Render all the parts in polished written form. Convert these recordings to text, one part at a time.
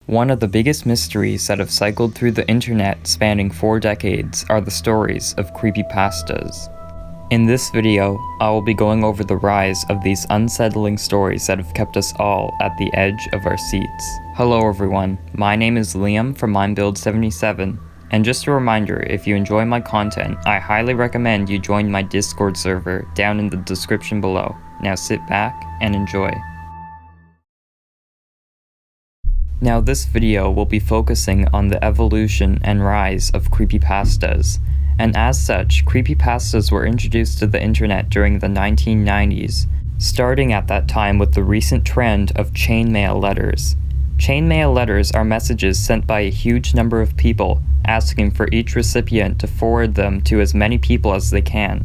One of the biggest mysteries that have cycled through the internet spanning 4 decades are the stories of creepypastas. In this video, I will be going over the rise of these unsettling stories that have kept us all at the edge of our seats. Hello everyone, my name is Liam from MindBuild77, and just a reminder, if you enjoy my content, I highly recommend you join my Discord server down in the description below. Now sit back and enjoy. Now this video will be focusing on the evolution and rise of creepypastas, and as such, creepypastas were introduced to the internet during the 1990s, starting at that time with the recent trend of chainmail letters. Chainmail letters are messages sent by a huge number of people, asking for each recipient to forward them to as many people as they can.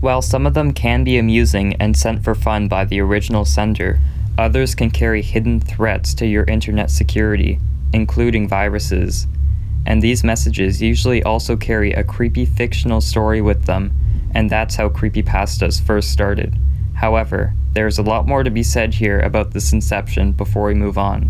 While some of them can be amusing and sent for fun by the original sender, others can carry hidden threats to your internet security, including viruses. And these messages usually also carry a creepy fictional story with them, and that's how creepypastas first started. However, there's a lot more to be said here about this inception before we move on.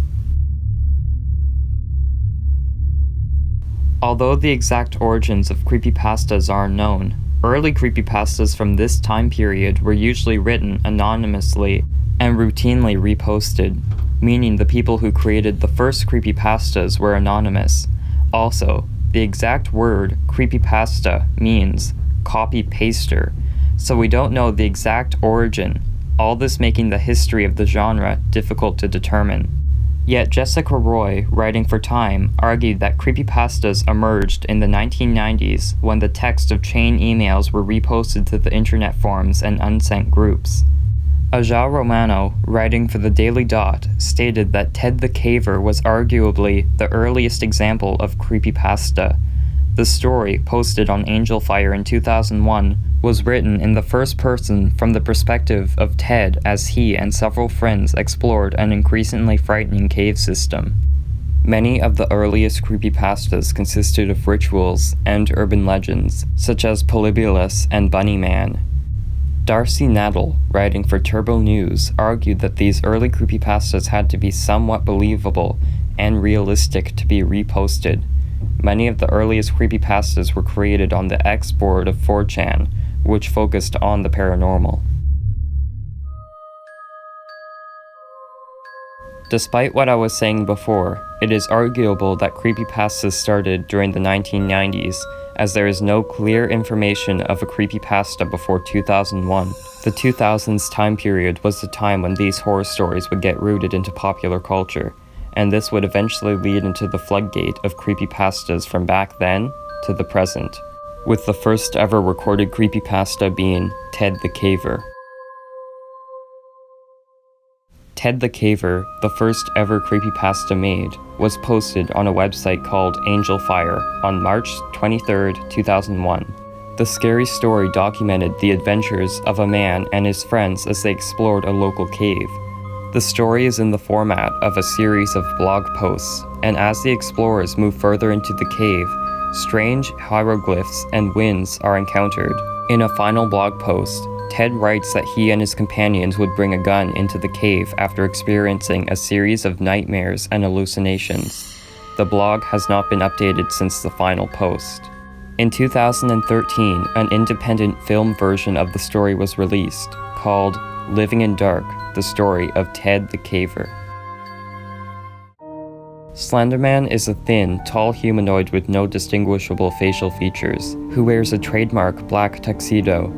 Although the exact origins of creepypastas are unknown, early creepypastas from this time period were usually written anonymously and routinely reposted, meaning the people who created the first creepypastas were anonymous. Also, the exact word creepypasta means copy-paster, so we don't know the exact origin, all this making the history of the genre difficult to determine. Yet Jessica Roy, writing for Time, argued that creepypastas emerged in the 1990s when the text of chain emails were reposted to the internet forums and unsent groups. Aja Romano, writing for the Daily Dot, stated that Ted the Caver was arguably the earliest example of creepypasta. The story, posted on Angel Fire in 2001, was written in the first person from the perspective of Ted as he and several friends explored an increasingly frightening cave system. Many of the earliest creepypastas consisted of rituals and urban legends, such as Polybolus and Bunny Man. Darcy Nadel, writing for Turbo News, argued that these early creepypastas had to be somewhat believable and realistic to be reposted. Many of the earliest creepypastas were created on the X board of 4chan, which focused on the paranormal. Despite what I was saying before, it is arguable that creepypastas started during the 1990s, as there is no clear information of a creepypasta before 2001. The 2000s time period was the time when these horror stories would get rooted into popular culture, and this would eventually lead into the floodgate of creepypastas from back then to the present, with the first ever recorded creepypasta being Ted the Caver. Ted the Caver, the first ever creepypasta made, was posted on a website called Angel Fire on March 23, 2001. The scary story documented the adventures of a man and his friends as they explored a local cave. The story is in the format of a series of blog posts, and as the explorers move further into the cave, strange hieroglyphs and winds are encountered. In a final blog post, Ted writes that he and his companions would bring a gun into the cave after experiencing a series of nightmares and hallucinations. The blog has not been updated since the final post. In 2013, an independent film version of the story was released, called Living in Dark, the story of Ted the Caver. Slender Man is a thin, tall humanoid with no distinguishable facial features, who wears a trademark black tuxedo.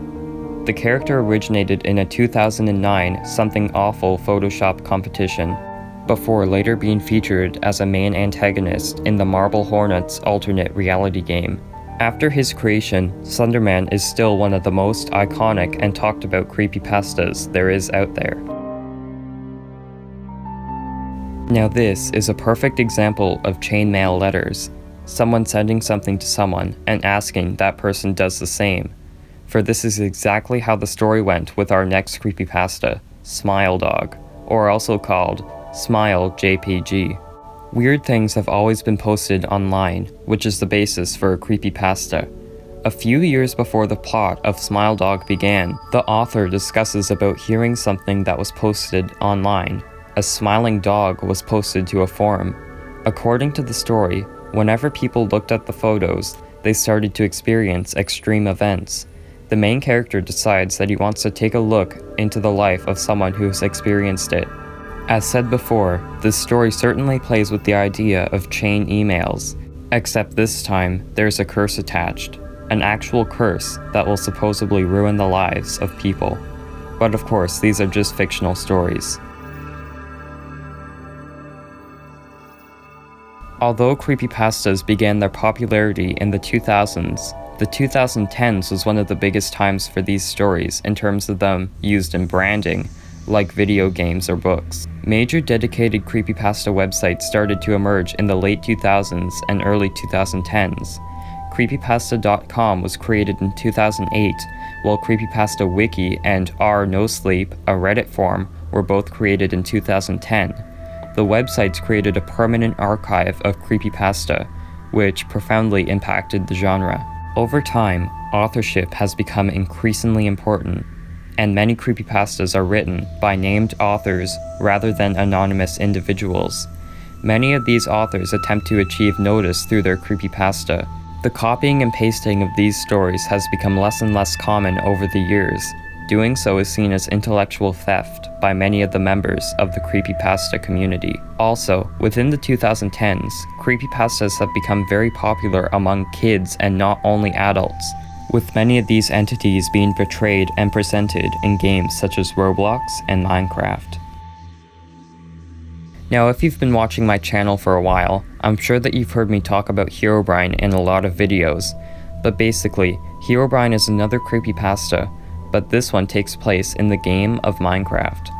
The character originated in a 2009 Something Awful Photoshop competition, before later being featured as a main antagonist in the Marble Hornets alternate reality game. After his creation, Slender Man is still one of the most iconic and talked about creepypastas there is out there. Now this is a perfect example of chainmail letters, someone sending something to someone and asking that person does the same. For this is exactly how the story went with our next creepypasta, Smile Dog, or also called Smile.jpg. Weird things have always been posted online, which is the basis for a creepypasta. A few years before the plot of Smile Dog began, the author discusses about hearing something that was posted online. A smiling dog was posted to a forum. According to the story, whenever people looked at the photos, they started to experience extreme events. The main character decides that he wants to take a look into the life of someone who has experienced it. As said before, this story certainly plays with the idea of chain emails, except this time there's a curse attached, an actual curse that will supposedly ruin the lives of people. But of course, these are just fictional stories. Although creepypastas began their popularity in the 2000s, the 2010s was one of the biggest times for these stories in terms of them used in branding, like video games or books. Major dedicated creepypasta websites started to emerge in the late 2000s and early 2010s. Creepypasta.com was created in 2008, while Creepypasta Wiki and r/NoSleep, a Reddit forum, were both created in 2010. The websites created a permanent archive of creepypasta, which profoundly impacted the genre. Over time, authorship has become increasingly important, and many creepypastas are written by named authors rather than anonymous individuals. Many of these authors attempt to achieve notice through their creepypasta. The copying and pasting of these stories has become less and less common over the years. Doing so is seen as intellectual theft by many of the members of the creepypasta community. Also, within the 2010s, creepypastas have become very popular among kids and not only adults, with many of these entities being portrayed and presented in games such as Roblox and Minecraft. Now, if you've been watching my channel for a while, I'm sure that you've heard me talk about Herobrine in a lot of videos, but basically, Herobrine is another creepypasta, but this one takes place in the game of Minecraft.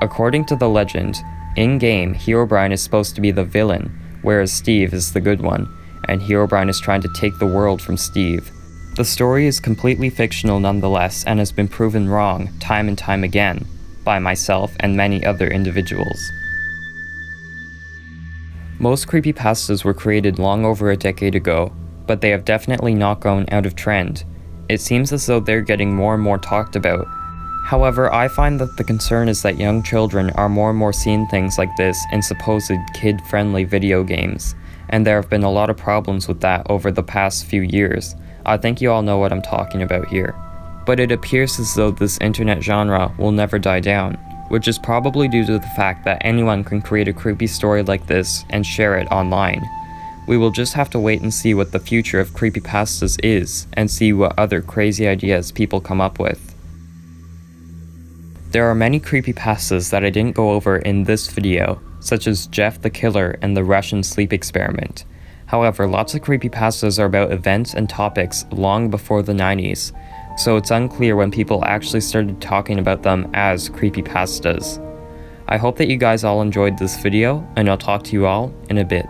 According to the legend, in-game, Herobrine is supposed to be the villain, whereas Steve is the good one, and Herobrine is trying to take the world from Steve. The story is completely fictional nonetheless and has been proven wrong time and time again, by myself and many other individuals. Most creepypastas were created long over a decade ago, but they have definitely not gone out of trend. It seems as though they're getting more and more talked about. However, I find that the concern is that young children are more and more seeing things like this in supposed kid-friendly video games, and there have been a lot of problems with that over the past few years. I think you all know what I'm talking about here. But it appears as though this internet genre will never die down, which is probably due to the fact that anyone can create a creepy story like this and share it online. We will just have to wait and see what the future of creepypastas is, and see what other crazy ideas people come up with. There are many creepypastas that I didn't go over in this video, such as Jeff the Killer and the Russian sleep experiment. However, lots of creepypastas are about events and topics long before the 90s, so it's unclear when people actually started talking about them as creepypastas. I hope that you guys all enjoyed this video, and I'll talk to you all in a bit.